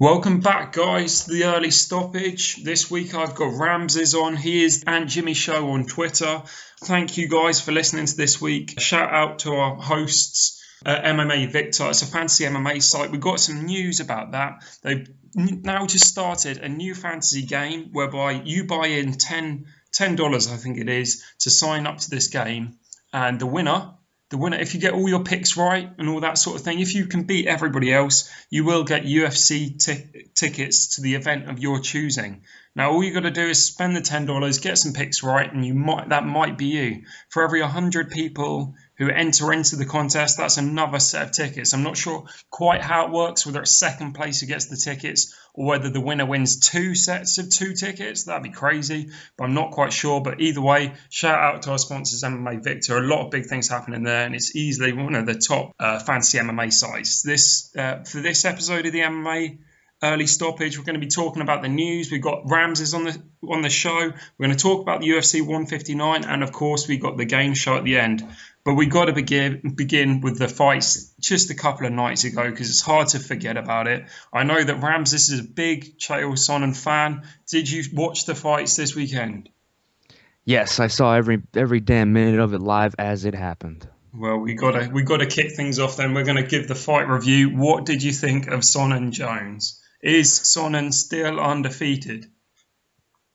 Welcome back, guys, to the Early Stoppage. This week I've got Ramses on. He is Ant Jimmy Show on Twitter. Thank you guys for listening to this week. Shout out to our hosts, MMA Victor. It's a fantasy MMA site. We've got some news about that. They've now just started a new fantasy game whereby you buy in $10, I think it is, to sign up to this game. And the winner, if you get all your picks right and all that sort of thing, if you can beat everybody else, you will get UFC tickets to the event of your choosing. Now, all you got to do is spend the $10, get some picks right, and that might be you. For every 100 people who enter into the contest, that's another set of tickets. I'm not sure quite how it works, whether it's second place who gets the tickets or whether the winner wins two sets of two tickets. That'd be crazy, but I'm not quite sure. But either way, shout out to our sponsors, MMA Victor. A lot of big things happening there, and it's easily one of the top fantasy MMA sites. For this episode of the MMA Early Stoppage, we're going to be talking about the news. We've got Ramses on the show. We're going to talk about the UFC 159, and of course, we got the game show at the end. But we got to begin with the fights just a couple of nights ago because it's hard to forget about it. I know that Ramses is a big Chael Sonnen fan. Did you watch the fights this weekend? Yes, I saw every damn minute of it live as it happened. Well, we gotta kick things off then. We're gonna give the fight review. What did you think of Sonnen Jones? Is Sonnen still undefeated?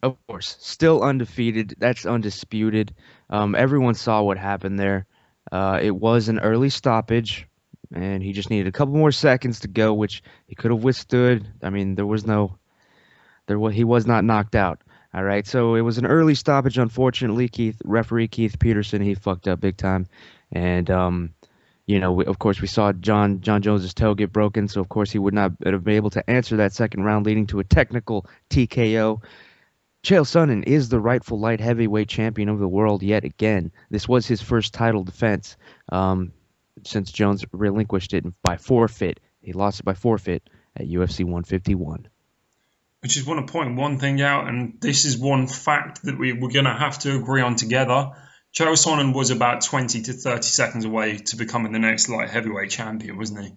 Of course, still undefeated. That's undisputed. Everyone saw what happened there. It was an early stoppage, and he just needed a couple more seconds to go, which he could have withstood. I mean, he was not knocked out. All right, so it was an early stoppage. Unfortunately, referee Keith Peterson, he fucked up big time, and of course, we saw Jon Jones's toe get broken, so of course he would not have been able to answer that second round, leading to a technical TKO. Chael Sonnen is the rightful light heavyweight champion of the world yet again. This was his first title defense since Jones relinquished it by forfeit. He lost it by forfeit at UFC 151. I just want to point one thing out, and this is one fact that we're going to have to agree on together. Chael Sonnen was about 20 to 30 seconds away to becoming the next light heavyweight champion, wasn't he?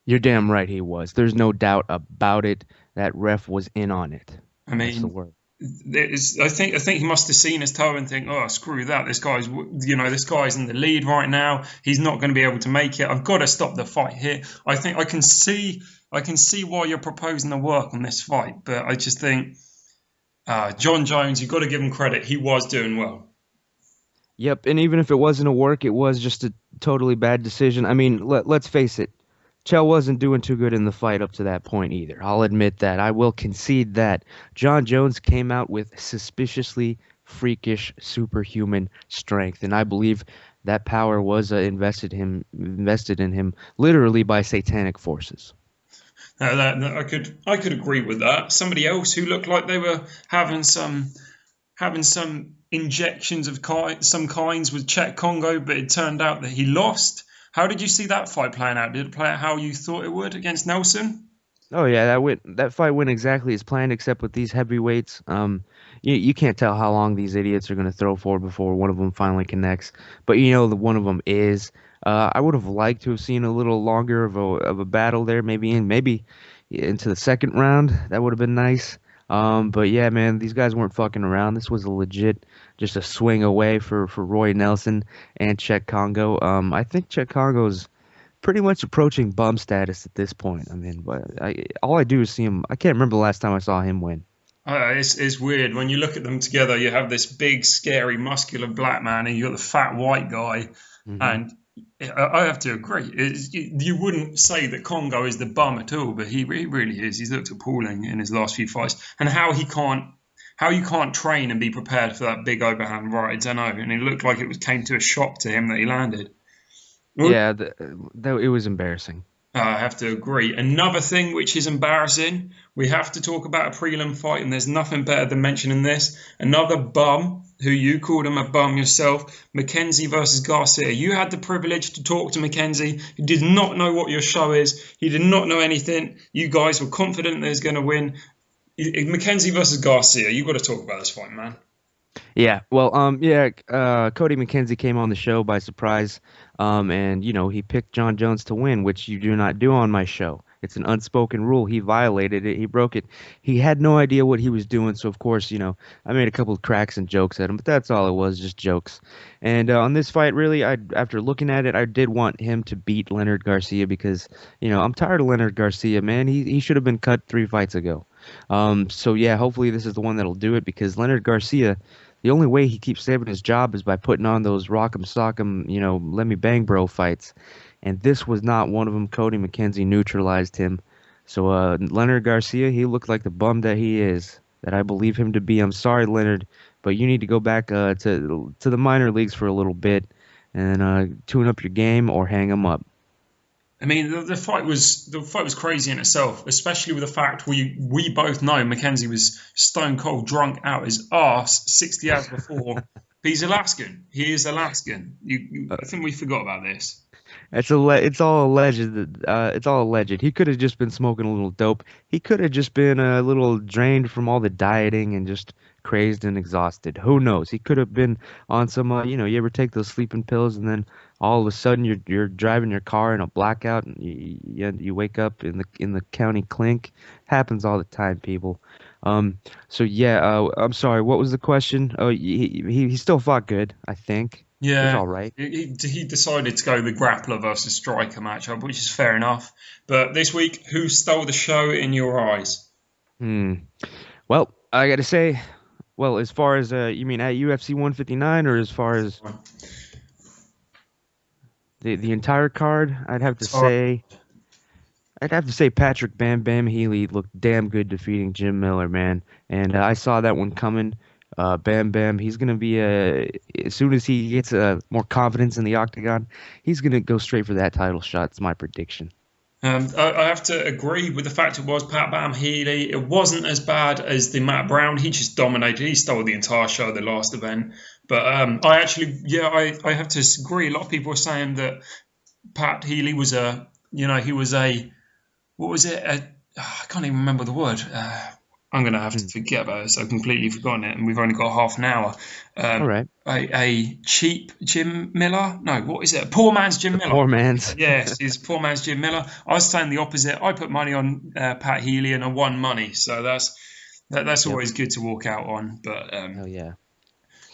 You're damn right he was. There's no doubt about it. That ref was in on it. I mean, that's the word. I think he must have seen his toe and think, oh, screw that. This guy's in the lead right now. He's not going to be able to make it. I've got to stop the fight here. I think I can see why you're proposing the work on this fight, but I just think Jon Jones, you've got to give him credit. He was doing well. Yep, and even if it wasn't a work, it was just a totally bad decision. I mean, let's face it. Chael wasn't doing too good in the fight up to that point either. I'll admit that. I will concede that. Jon Jones came out with suspiciously freakish, superhuman strength, and I believe that power was invested in him literally by satanic forces. I could agree with that. Somebody else who looked like they were having some injections of some kinds with Kongo, but it turned out that he lost. How did you see that fight playing out? Did it play out how you thought it would against Nelson? Oh yeah, that fight went exactly as planned, except with these heavyweights. You can't tell how long these idiots are going to throw for before one of them finally connects. But one of them is. I would have liked to have seen a little longer of a battle there, maybe into the second round. That would have been nice. But yeah, man, these guys weren't fucking around. This was just a swing away for Roy Nelson and Cheick Kongo. I think Cheick Kongo's pretty much approaching bum status at this point. I mean, all I do is see him. I can't remember the last time I saw him win. It's weird. When you look at them together, you have this big, scary, muscular black man, and you got the fat white guy. Mm-hmm. And I have to agree. You wouldn't say that Kongo is the bum at all, but he really is. He's looked appalling in his last few fights. And how you can't train and be prepared for that big overhand right, I don't know. And it looked like came to a shock to him that he landed. Yeah, it was embarrassing. I have to agree. Another thing which is embarrassing, we have to talk about a prelim fight, and there's nothing better than mentioning this. Another bum, who you called him a bum yourself, Mackenzie versus Garcia. You had the privilege to talk to Mackenzie. He did not know what your show is. He did not know anything. You guys were confident that he was going to win. Mackenzie versus Garcia, you got to talk about this fight, man. Yeah, well, Cody McKenzie came on the show by surprise, and he picked Jon Jones to win, which you do not do on my show. It's an unspoken rule. He violated it. He broke it. He had no idea what he was doing. So of course, I made a couple of cracks and jokes at him, but that's all it was, just jokes. And on this fight, really, after looking at it, I did want him to beat Leonard Garcia because I'm tired of Leonard Garcia, man. He should have been cut 3 fights ago. So yeah, hopefully this is the one that'll do it because Leonard Garcia, the only way he keeps saving his job is by putting on those rock'em sock'em, let me bang bro fights. And this was not one of them. Cody McKenzie neutralized him. So Leonard Garcia, he looked like the bum that he is, that I believe him to be. I'm sorry, Leonard, but you need to go back to the minor leagues for a little bit and tune up your game or hang him up. I mean, the fight was crazy in itself, especially with the fact we both know Mackenzie was stone cold drunk out his arse 60 hours before. But he's Alaskan. He is Alaskan. I think we forgot about this. It's all alleged. It's all alleged. He could have just been smoking a little dope. He could have just been a little drained from all the dieting and just crazed and exhausted. Who knows? He could have been on some. You ever take those sleeping pills and then all of a sudden you're driving your car in a blackout and you wake up in the county clink. Happens all the time, people. So yeah. I'm sorry. What was the question? Oh, he still fought good. I think. It was Yeah, all right. he decided to go the grappler versus striker matchup, which is fair enough. But this week, who stole the show in your eyes? Hmm. Well, I got to say, well, as far as you mean at UFC 159 or as far as the entire card, Sorry. I'd have to say Patrick Bam Bam Healy looked damn good defeating Jim Miller, man. And I saw that one coming. Bam Bam, he's gonna be as soon as he gets more confidence in the octagon, he's gonna go straight for that title shot. It's my prediction. I have to agree with the fact it was Pat Bam Healy. It wasn't as bad as the Matt Brown. He just dominated. He stole the entire show, the last event. But I have to disagree. A lot of people are saying that Pat Healy was he was what was it? I can't even remember the word. I'm going to have to Hmm. forget about it. So I've completely forgotten it, and we've only got half an hour. All Um, right, a cheap Jim Miller? No, what is it? A poor man's Jim the Miller. poor man's. Yes, he's poor man's Jim Miller. I was saying the opposite. I put money on Pat Healy and I won money, so that's Yep. always good to walk out on. But Hell yeah.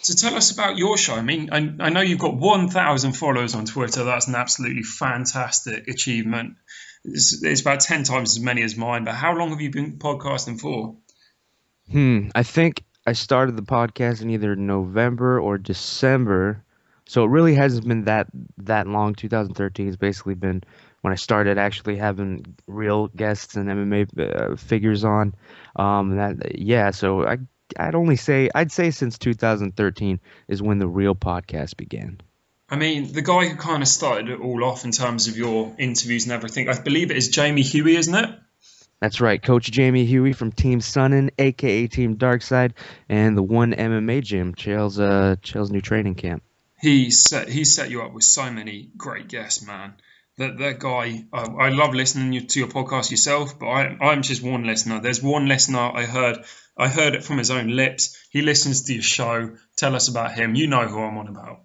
so tell us about your show. I mean, I know you've got 1,000 followers on Twitter. That's an absolutely fantastic achievement. It's about 10 times as many as mine. But how long have you been podcasting for? I think I started the podcast in either November or December, so it really hasn't been that long. 2013 has basically been when I started actually having real guests and MMA figures on. That yeah, so I'd say since 2013 is when the real podcast began. I mean, the guy who kind of started it all off in terms of your interviews and everything, I believe it is Jamie Huey, isn't it? That's right, Coach Jamie Huey from Team Sonnen, aka Team Darkside, and the One MMA Gym, Chael's new training camp. He set you up with so many great guests, man. That guy, I love listening to your podcast yourself, but I'm just one listener. There's one listener I heard it from his own lips. He listens to your show. Tell us about him. You know who I'm on about.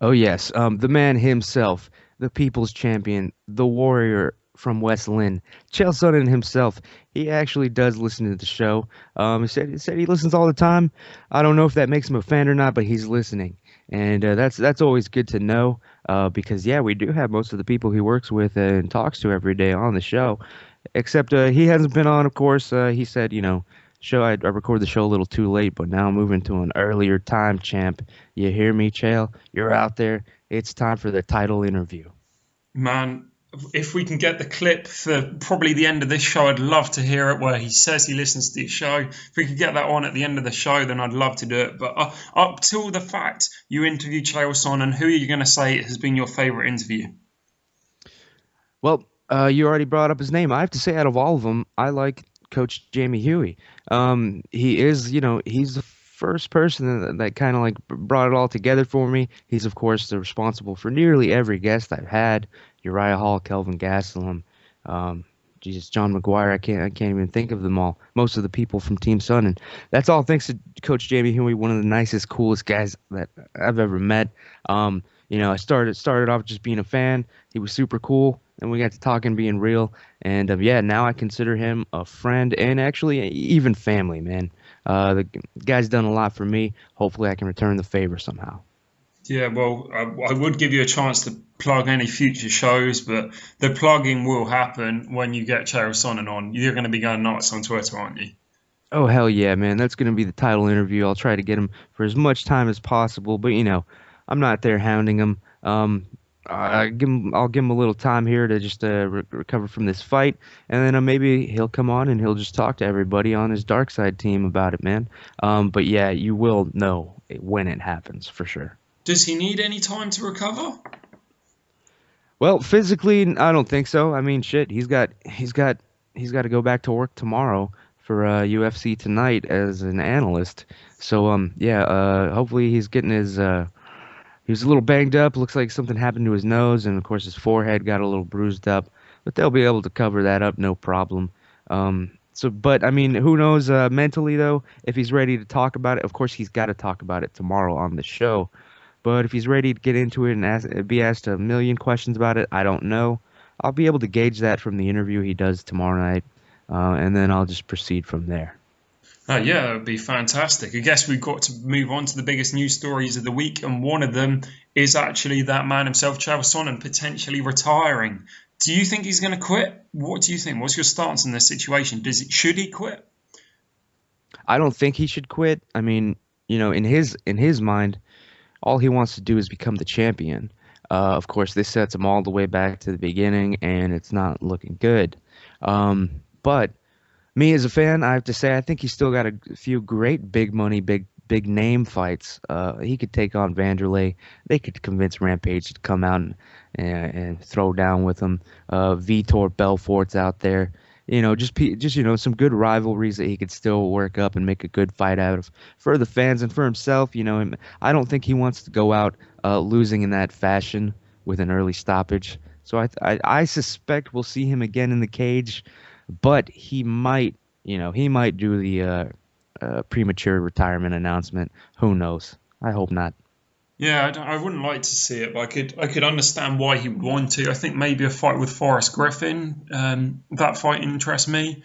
Oh yes, the man himself, the people's champion, the warrior from West Lynn, Chael Sonnen himself. He actually does listen to the show. He said he listens all the time. I don't know if that makes him a fan or not, but he's listening, and that's always good to know. Because yeah, we do have most of the people he works with and talks to every day on the show, except he hasn't been on. Of course, he said show I record the show a little too late, but now I'm moving to an earlier time, champ. You hear me, Chael? You're out there. It's time for the title interview. Man, if we can get the clip for probably the end of this show, I'd love to hear it where he says he listens to the show. If we could get that on at the end of the show, then I'd love to do it. But up till the fact you interviewed Chael Sonnen, who are you going to say has been your favourite interview? Well, you already brought up his name. I have to say, out of all of them, I like Coach Jamie Huey. He is, he's the first person that kind of like brought it all together for me. He's, of course, responsible for nearly every guest I've had. Uriah Hall, Kelvin Gastelum, Jesus, John McGuire. I can't even think of them all. Most of the people from Team Sun, and that's all thanks to Coach Jamie Huey, one of the nicest, coolest guys that I've ever met. I started off just being a fan. He was super cool. and we got to talking, being real, and yeah, now I consider him a friend and actually even family, man. The guy's done a lot for me. Hopefully, I can return the favor somehow. Yeah, well, I would give you a chance to plug any future shows, but the plugging will happen when you get Chael Sonnen on. You're going to be going nuts on Twitter, aren't you? Oh hell yeah, man! That's gonna be the title interview. I'll try to get him for as much time as possible, but I'm not there hounding him. I'll give him a little time here to just recover from this fight, and then maybe he'll come on and he'll just talk to everybody on his dark side team about it, man. But yeah, you will know when it happens for sure. Does he need any time to recover? Well, physically, I don't think so. I mean, shit, he's got to go back to work tomorrow for UFC tonight as an analyst. So yeah, hopefully he's getting his he was a little banged up. Looks like something happened to his nose, and of course his forehead got a little bruised up. But they'll be able to cover that up, no problem. But I mean, who knows mentally though? If he's ready to talk about it, of course he's got to talk about it tomorrow on the show. But if he's ready to get into it and be asked a million questions about it, I don't know. I'll be able to gauge that from the interview he does tomorrow night, and then I'll just proceed from there. Yeah, that would be fantastic. I guess we've got to move on to the biggest news stories of the week, and one of them is actually that man himself, Chael Sonnen, potentially retiring. Do you think he's going to quit? What do you think? What's your stance in this situation? Should he quit? I don't think he should quit. I mean, in his mind, all he wants to do is become the champion. Of course, this sets him all the way back to the beginning, and it's not looking good. But me as a fan, I have to say I think he's still got a few great big money, big name fights. He could take on Vanderlei. They could convince Rampage to come out and throw down with him. Vitor Belfort's out there. Some good rivalries that he could still work up and make a good fight out of for the fans and for himself. I don't think he wants to go out losing in that fashion with an early stoppage. So I suspect we'll see him again in the cage, but he might do the premature retirement announcement. Who knows? I hope not. Yeah, I wouldn't like to see it, but I could understand why he would want to. I think maybe a fight with Forrest Griffin, that fight interests me.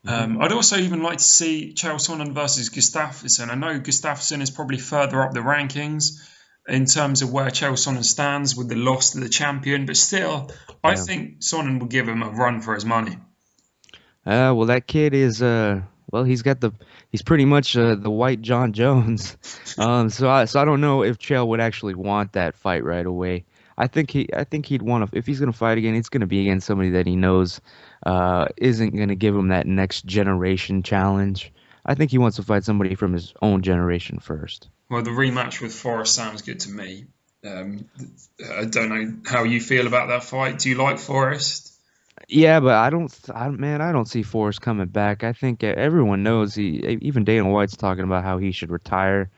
Hmm. I'd also even like to see Chael Sonnen versus Gustafsson. I know Gustafsson is probably further up the rankings in terms of where Chael Sonnen stands with the loss to the champion, but still, I Yeah. think Sonnen will give him a run for his money. Well, that kid is well, he's pretty much the white Jon Jones. So I don't know if Chael would actually want that fight right away. I think he'd want to if he's gonna fight again, it's gonna be against somebody that he knows isn't gonna give him that next generation challenge. I think he wants to fight somebody from his own generation first. Well, the rematch with Forrest sounds good to me. Um, I don't know how you feel about that fight. Do you like Forrest? Yeah, but man, I don't see Forrest coming back. I think everyone knows even Dana White's talking about how he should retire.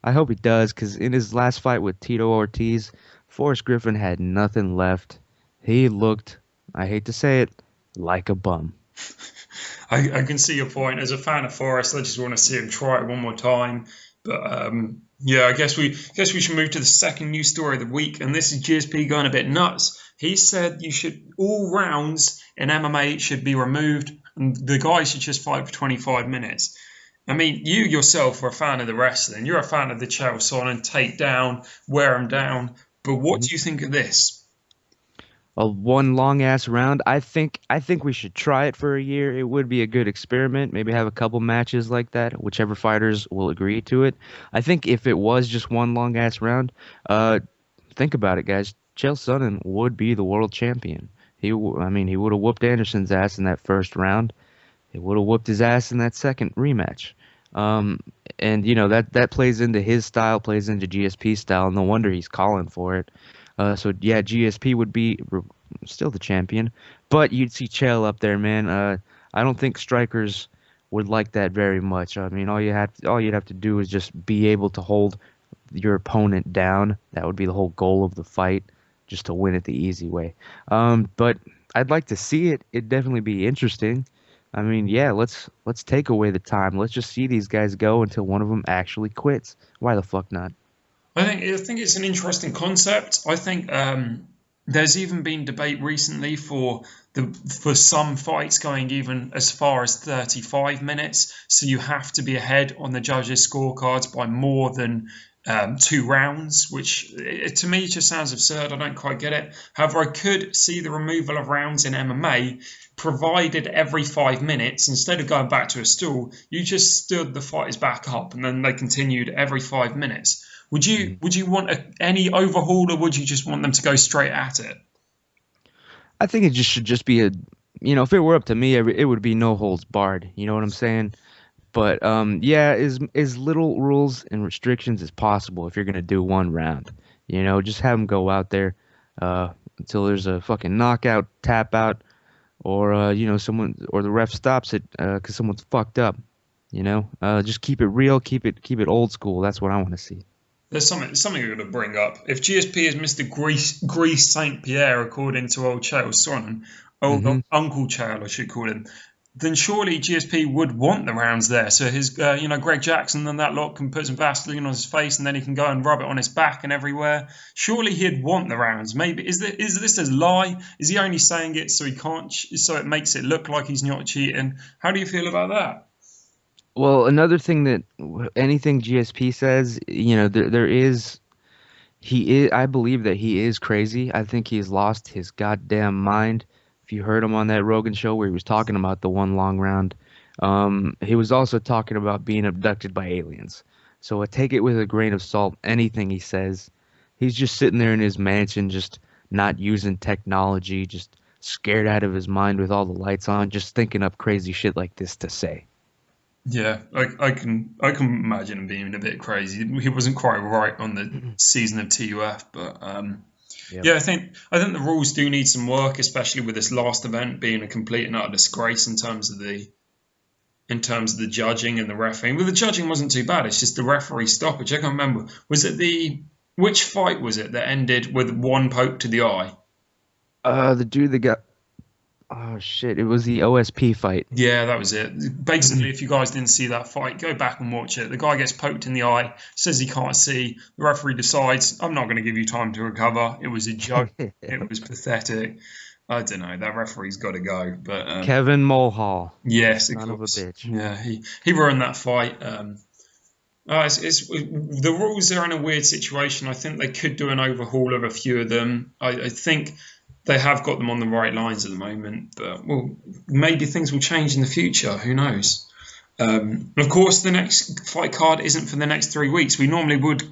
I hope he does, because in his last fight with Tito Ortiz, Forrest Griffin had nothing left. He looked, I hate to say it, like a bum. I can see your point. As a fan of Forrest, I just want to see him try it one more time. But yeah, I guess we should move to the second news story of the week, and this is GSP going a bit nuts. He said you should all rounds in MMA should be removed, and the guy should just fight for 25 minutes. I mean, you yourself are a fan of the wrestling. You're a fan of the Chael Sonnen take down, wear him down. But what do you think of this? A one long ass round. I think we should try it for a year. It would be a good experiment. Maybe have a couple matches like that, whichever fighters will agree to it. I think if it was just one long ass round, uh, think about it, guys. Chael Sonnen would be the world champion. I mean, he would have whooped Anderson's ass in that first round. He would have whooped his ass in that second rematch. Um, and that plays into his style, plays into GSP style. No wonder he's calling for it. So yeah, GSP would be still the champion, but you'd see Chael up there, man. I don't think strikers would like that very much. I mean, all you'd have to do is just be able to hold your opponent down. That would be the whole goal of the fight, just to win it the easy way. But I'd like to see it. It'd definitely be interesting. I mean, yeah, let's take away the time. Let's just see these guys go until one of them actually quits. Why the fuck not? I think it's an interesting concept. I think There's even been debate recently for some fights going even as far as 35 minutes. So you have to be ahead on the judges' scorecards by more than 2 rounds, which to me just sounds absurd. I don't quite get it. However, I could see the removal of rounds in MMA, provided every 5 minutes, instead of going back to a stool, you just stood the fighters back up and then they continued every 5 minutes. Would you want any overhaul, or would you just want them to go straight at it? I think it just should just be if it were up to me, it would be no holds barred. You know what I'm saying? But yeah, as little rules and restrictions as possible if you're gonna do one round. Just have them go out there until there's a fucking knockout, tap out, or someone or the ref stops it because someone's fucked up. Just keep it real, keep it old school. That's what I want to see. There's something I'm going to bring up. If GSP is Mr. Grease Saint Pierre, according to old Chael Sonnen, old Hmm. Uncle Chael, I should call him, then surely GSP would want the rounds there. So his, Greg Jackson and that lot can put some Vaseline on his face, and then he can go and rub it on his back and everywhere. Surely he'd want the rounds. Maybe is this a lie? Is he only saying it so he can't? So it makes it look like he's not cheating. How do you feel about that? Well, another thing that anything GSP says, there is he is. I believe that he is crazy. I think he's lost his goddamn mind. If you heard him on that Rogan show where he was talking about the one long round, he was also talking about being abducted by aliens. So I take it with a grain of salt. Anything he says, he's just sitting there in his mansion, just not using technology, just scared out of his mind with all the lights on, just thinking up crazy shit like this to say. Yeah, I can imagine him being a bit crazy. He wasn't quite right on the season of TUF, but Yep. yeah, I think the rules do need some work, especially with this last event being a complete and utter disgrace in terms of the judging and the refereeing. Well, the judging wasn't too bad. It's just the referee stoppage. I can't remember. Was it which fight was it that ended with one poke to the eye? The dude that got oh shit, it was the OSP fight. Yeah, that was it. Basically, if you guys didn't see that fight, go back and watch it. The guy gets poked in the eye, says he can't see. The referee decides, I'm not going to give you time to recover. It was a joke. It was pathetic. I don't know. That referee's got to go. But Kevin Mulhall, yes, of son of a course. bitch. Yeah, he ruined that fight. The rules are in a weird situation. I think they could do an overhaul of a few of them. I think they have got them on the right lines at the moment, but well, maybe things will change in the future. Who knows? Of course, the next fight card isn't for the next 3 weeks. We normally would,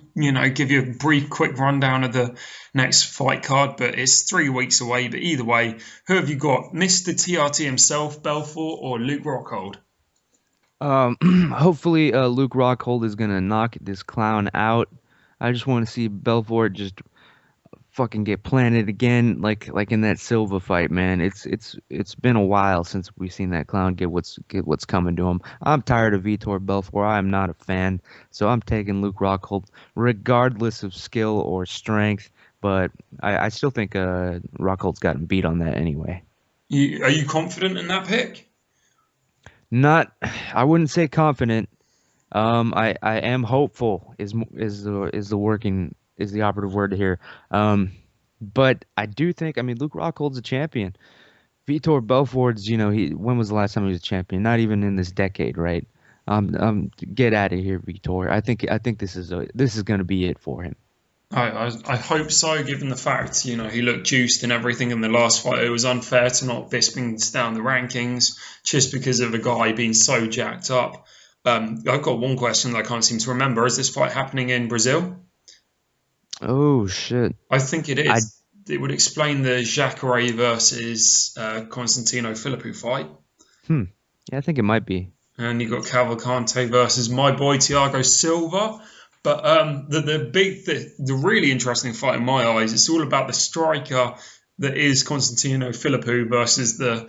give you a brief, quick rundown of the next fight card, but it's 3 weeks away. But either way, who have you got? Mr. TRT himself, Belfort, or Luke Rockhold? Hopefully, Luke Rockhold is gonna knock this clown out. I just want to see Belfort just fucking get planted again, like in that Silva fight, man. It's been a while since we've seen that clown get what's coming to him. I'm tired of Vitor Belfort. I am not a fan, so I'm taking Luke Rockhold, regardless of skill or strength. But I still think Rockhold's gotten beat on that anyway. Are you confident in that pick? Not, I wouldn't say confident. I am hopeful is the operative word here. But I do think, I mean, Luke Rockhold's a champion. Vitor Belfort's, when was the last time he was a champion? Not even in this decade, right? Get out of here, Vitor. I think this is going to be it for him. I hope so, given the fact, he looked juiced and everything in the last fight. It was unfair to not Bisping's down the rankings just because of a guy being so jacked up. I've got one question that I can't seem to remember. Is this fight happening in Brazil? Oh shit. I think it I is. It would explain the Jacaré versus Constantino Philippou fight. hmm. Yeah, I think it might be. And you got Cavalcante versus my boy Thiago Silva. But the really interesting fight in my eyes, it's all about the striker that is Constantino Philippou versus the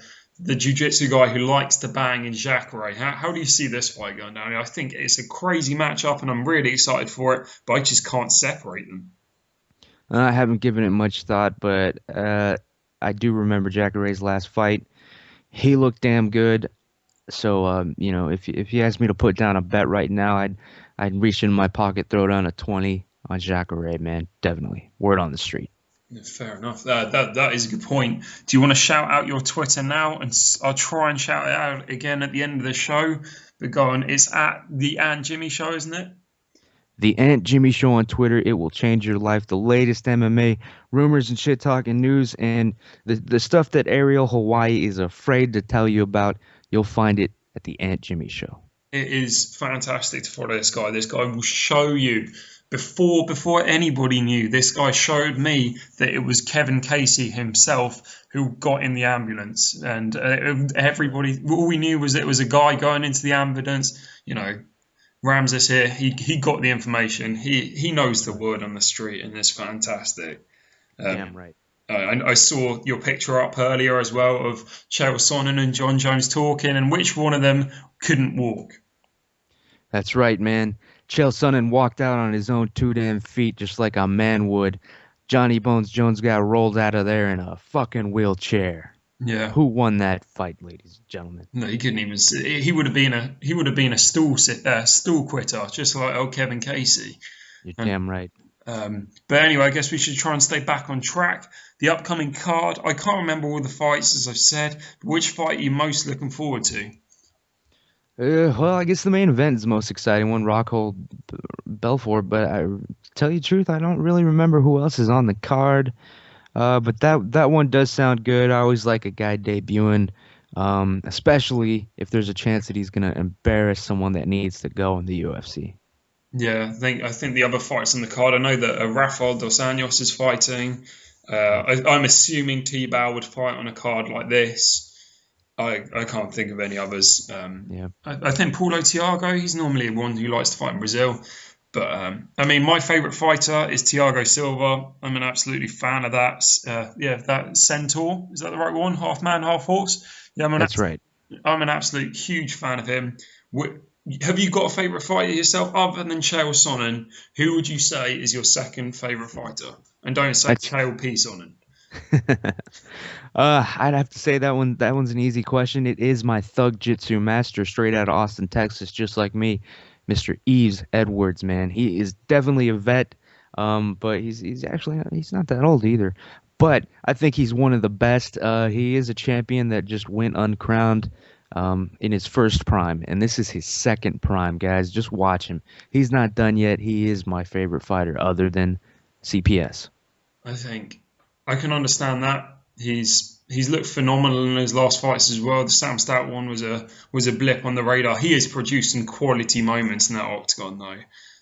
jiu-jitsu guy who likes to bang in Jacare. How do you see this fight going down? I think it's a crazy matchup and I'm really excited for it, but I just can't separate them. I haven't given it much thought, but I do remember Jacare's last fight. He looked damn good. So if you asked me to put down a bet right now, I'd reach in my pocket, throw down a 20 on Jacare, man. Definitely. Word on the street. Yeah, fair enough. That is a good point. Do you want to shout out your Twitter now? And I'll try and shout it out again at the end of the show. But go on, it's at the Ant Jimmy Show, isn't it? The Ant Jimmy Show on Twitter. It will change your life. The latest MMA rumors and shit talking news and the stuff that Ariel Hawaii is afraid to tell you about. You'll find it at the Ant Jimmy Show. It is fantastic to follow this guy. This guy will show you before anybody knew. This guy showed me that it was Kevin Casey himself who got in the ambulance, and everybody. All we knew was that it was a guy going into the ambulance. You know, Ramses here. He got the information. He knows the word on the street, and it's fantastic. Damn right. I saw your picture up earlier as well of Chael Sonnen and Jon Jones talking, and which one of them couldn't walk? That's right, man. Chael Sonnen walked out on his own 2 damn feet just like a man would. Johnny Bones Jones got rolled out of there in a fucking wheelchair. Yeah. Who won that fight, ladies and gentlemen? No, he couldn't even. He would have been a stool quitter, just like old Kevin Casey. You're damn right. But anyway, I guess we should try and stay back on track. The upcoming card, I can't remember all the fights, as I've said. But which fight are you most looking forward to? Well, I guess the main event is the most exciting one, Rockhold Belfort. But I tell you the truth, I don't really remember who else is on the card. But that one does sound good. I always like a guy debuting, especially if there's a chance that he's gonna embarrass someone that needs to go in the UFC. Yeah, I think the other fights on the card. I know that Rafael dos Anjos is fighting. I'm assuming T-Bow would fight on a card like this. I can't think of any others. Yeah. I think Paulo Thiago, he's normally one who likes to fight in Brazil. But, I mean, my favourite fighter is Thiago Silva. I'm an absolutely fan of that. That Centaur. Is that the right one? Half man, half horse? Yeah, That's right. I'm an absolute huge fan of him. Have you got a favourite fighter yourself other than Chael Sonnen? Who would you say is your second favourite fighter? And don't say Chael P. Sonnen. I'd have to say that one's an easy question. It is my Thug Jitsu master straight out of Austin, Texas, just like me, Mr. Eves Edwards, man. He is definitely a vet, but he's not that old either. But I think he's one of the best. He is a champion that just went uncrowned in his first prime, and this is his second prime, guys. Just watch him. He's not done yet. He is my favorite fighter other than CPS. I think I can understand that. He's looked phenomenal in his last fights as well. The Sam Stout one was a blip on the radar. He has produced some quality moments in that octagon though.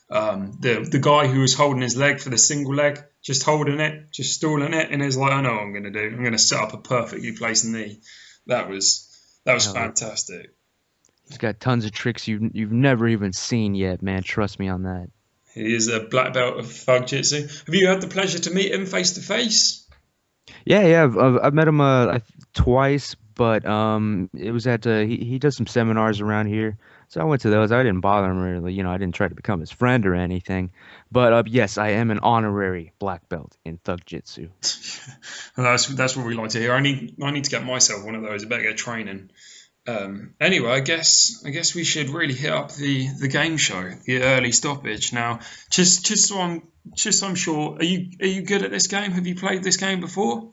The guy who was holding his leg for the single leg, just holding it, just stalling it, and he's like, I know what I'm going to do. I'm going to set up a perfectly placed knee. That was fantastic. He's got tons of tricks you've never even seen yet, man. Trust me on that. He is a black belt of Thug Jitsu. Have you had the pleasure to meet him face to face? Yeah. I've met him twice, but it was at he does some seminars around here, so I went to those. I didn't bother him really, I didn't try to become his friend or anything. But yes, I am an honorary black belt in Thug Jitsu. Well, that's what we like to hear. I need to get myself one of those. I better get training. Anyway, I guess we should really hit up the game show, the early stoppage. Now, just so I'm sure, are you good at this game? Have you played this game before?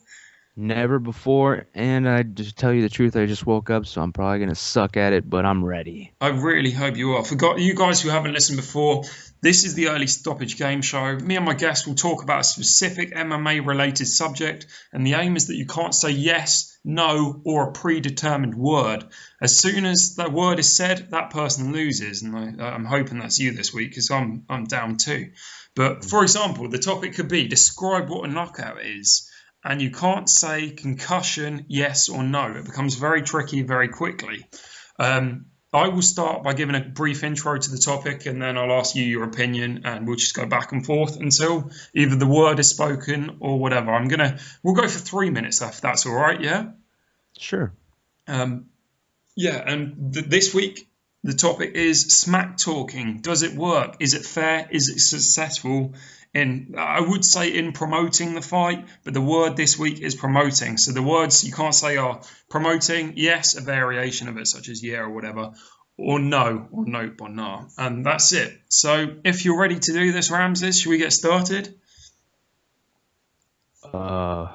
Never before, and I just tell you the truth, I just woke up, so I'm probably gonna suck at it, but I'm ready. I really hope you are. For you guys who haven't listened before, this is the Early Stoppage game show. Me and my guests will talk about a specific MMA-related subject, and the aim is that you can't say yes, no, or a predetermined word. As soon as that word is said, that person loses, and I'm hoping that's you this week, because I'm down too. But, for example, the topic could be, describe what a knockout is. And you can't say concussion, yes or no. It becomes very tricky very quickly. I will start by giving a brief intro to the topic, and then I'll ask you your opinion, and we'll just go back and forth until either the word is spoken or whatever. We'll go for 3 minutes if that's all right, yeah? Sure. This week the topic is Smacktalking. Does it work? Is it fair? Is it successful? I would say in promoting the fight, but the word this week is promoting. So the words you can't say are promoting, yes, a variation of it, such as yeah or whatever, or no, or nope, or nah. And that's it. So if you're ready to do this, Ramses, should we get started? Uh,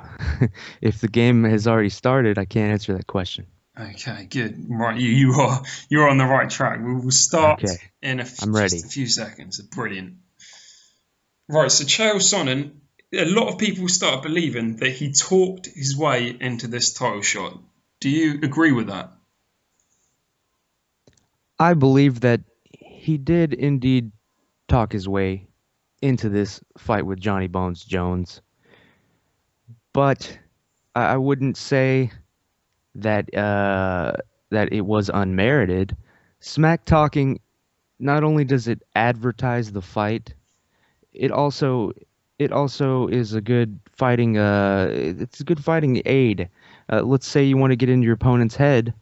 if the game has already started, I can't answer that question. Okay, good. Right, you're on the right track. We will start Okay, in I'm just a ready. few seconds. Brilliant. Right, so Chael Sonnen, a lot of people started believing that he talked his way into this title shot. Do you agree with that? I believe that he did indeed talk his way into this fight with Johnny Bones Jones, but I wouldn't say that that it was unmerited. Smack talking, not only does it advertise the fight, it also it also is a good fighting it's a good fighting aid. Let's say you want to get into your opponent's head,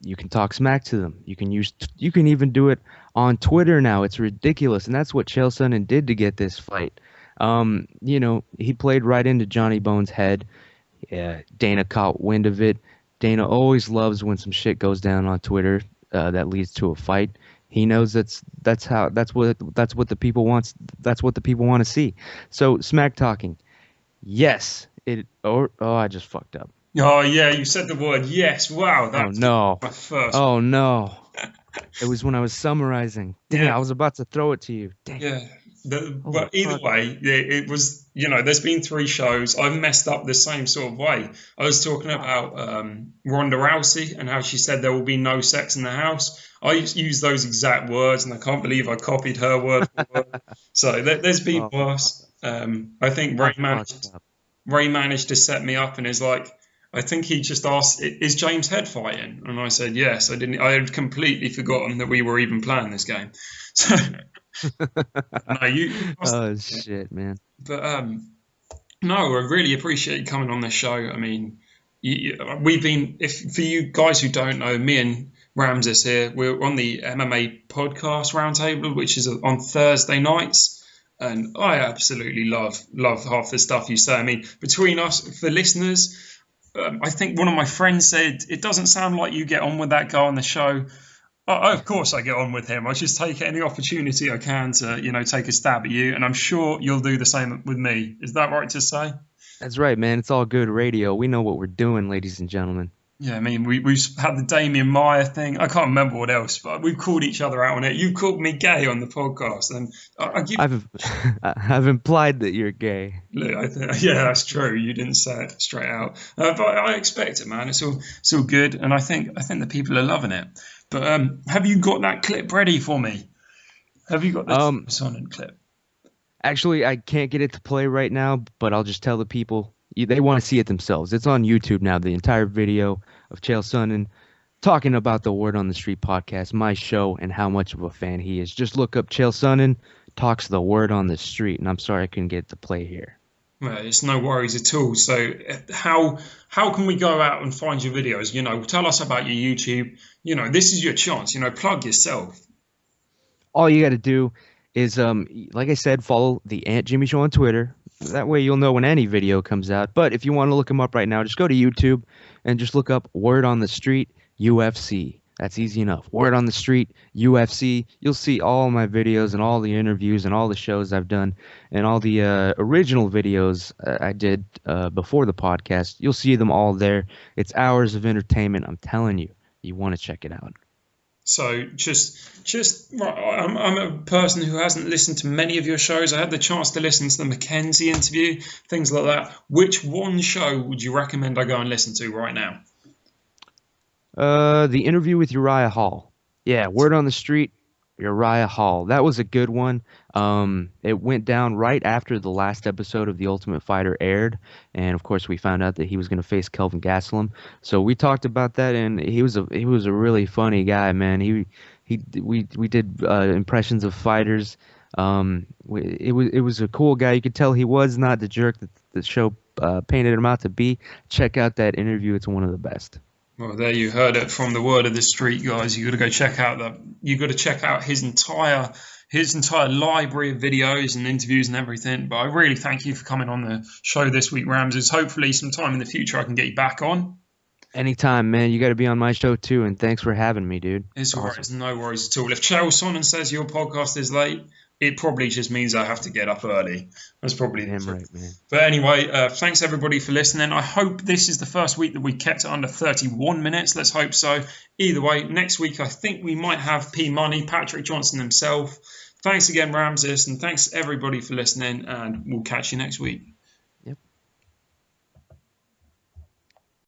you can talk smack to them. You can even do it on Twitter now. It's ridiculous, and that's what Chael Sonnen did to get this fight. He played right into Johnny Bones' head. Yeah, Dana caught wind of it. Dana always loves when some shit goes down on Twitter that leads to a fight. He knows that's what the people wants. That's what the people want to see. So smack talking, yes. I just fucked up. Oh yeah, you said the word yes. Wow, Oh that's no. my first. Oh no. It was when I was summarizing. Dang, Yeah, I was about to throw it to you. Dang. yeah. Holy But either fuck. way, it was, there's been three shows. I've messed up the same sort of way. I was talking about Ronda Rousey and how she said there will be no sex in the house. I used those exact words, and I can't believe I copied her word for word. So there's been Oh, worse. I think I fucked up. Ray managed to set me up and is like, I think he just asked, "Is James Head fighting?" And I said, "Yes." I had completely forgotten that we were even playing this game. So no, you must. Oh shit, man. But no, I really appreciate you coming on this show. I mean, we've been, if for you guys who don't know, me and Ramses here, we're on the MMA podcast roundtable, which is on Thursday nights. And I absolutely love half the stuff you say. I mean, between us, for listeners, I think one of my friends said it doesn't sound like you get on with that guy on the show. Oh, of course I get on with him. I just take any opportunity I can to, take a stab at you, and I'm sure you'll do the same with me. Is that right to say? That's right, man. It's all good radio. We know what we're doing, ladies and gentlemen. Yeah, I mean, we've had the Damien Meyer thing. I can't remember what else, but we've called each other out on it. You called me gay on the podcast, and I give. I've I've implied that you're gay. Look, yeah, that's true. You didn't say it straight out, but I expect it, man. It's all good, and I think the people are loving it. But have you got that clip ready for me? Have you got the Um, Sonnen clip? Actually, I can't get it to play right now, but I'll just tell the people they want to see it themselves. It's on YouTube now. The entire video of Chael Sonnen talking about the Word on the Street podcast, my show, and how much of a fan he is. Just look up Chael Sonnen talks the Word on the Street, and I'm sorry I couldn't get it to play here. Well, it's no worries at all. So, how can we go out and find your videos? Tell us about your YouTube. This is your chance. Plug yourself. All you got to do is, like I said, follow the Aunt Jimmy Show on Twitter. That way you'll know when any video comes out. But if you want to look him up right now, just go to YouTube and just look up Word on the Street UFC. That's easy enough. Word on the Street UFC. You'll see all my videos and all the interviews and all the shows I've done and all the original videos I did before the podcast. You'll see them all there. It's hours of entertainment. I'm telling you, you want to check it out. So right, I'm a person who hasn't listened to many of your shows. I had the chance to listen to the McKenzie interview, things like that. Which one show would you recommend I go and listen to right now? The interview with Uriah Hall. Yeah, Word on the Street, Uriah Hall. That was a good one. It went down right after the last episode of The Ultimate Fighter aired, and of course we found out that he was going to face Kelvin Gastelum. So we talked about that, and he was a really funny guy, man. We did impressions of fighters. It was a cool guy. You could tell he was not the jerk that the show painted him out to be. Check out that interview; it's one of the best. Well, there you heard it from the word of the street, guys. You got to go check out that. You got to check out his entire library of videos and interviews and everything. But I really thank you for coming on the show this week, Ramses. Hopefully, sometime in the future, I can get you back on. Anytime, man. You got to be on my show too, and thanks for having me, dude. It's all right. It's no worries at all. If Chael Sonnen says your podcast is late, it probably just means I have to get up early. That's probably Damn right, man. But anyway, thanks everybody for listening. I hope this is the first week that we kept it under 31 minutes. Let's hope so. Either way, next week I think we might have P Money, Patrick Johnson himself. Thanks again, Ramses, and thanks everybody for listening, and we'll catch you next week.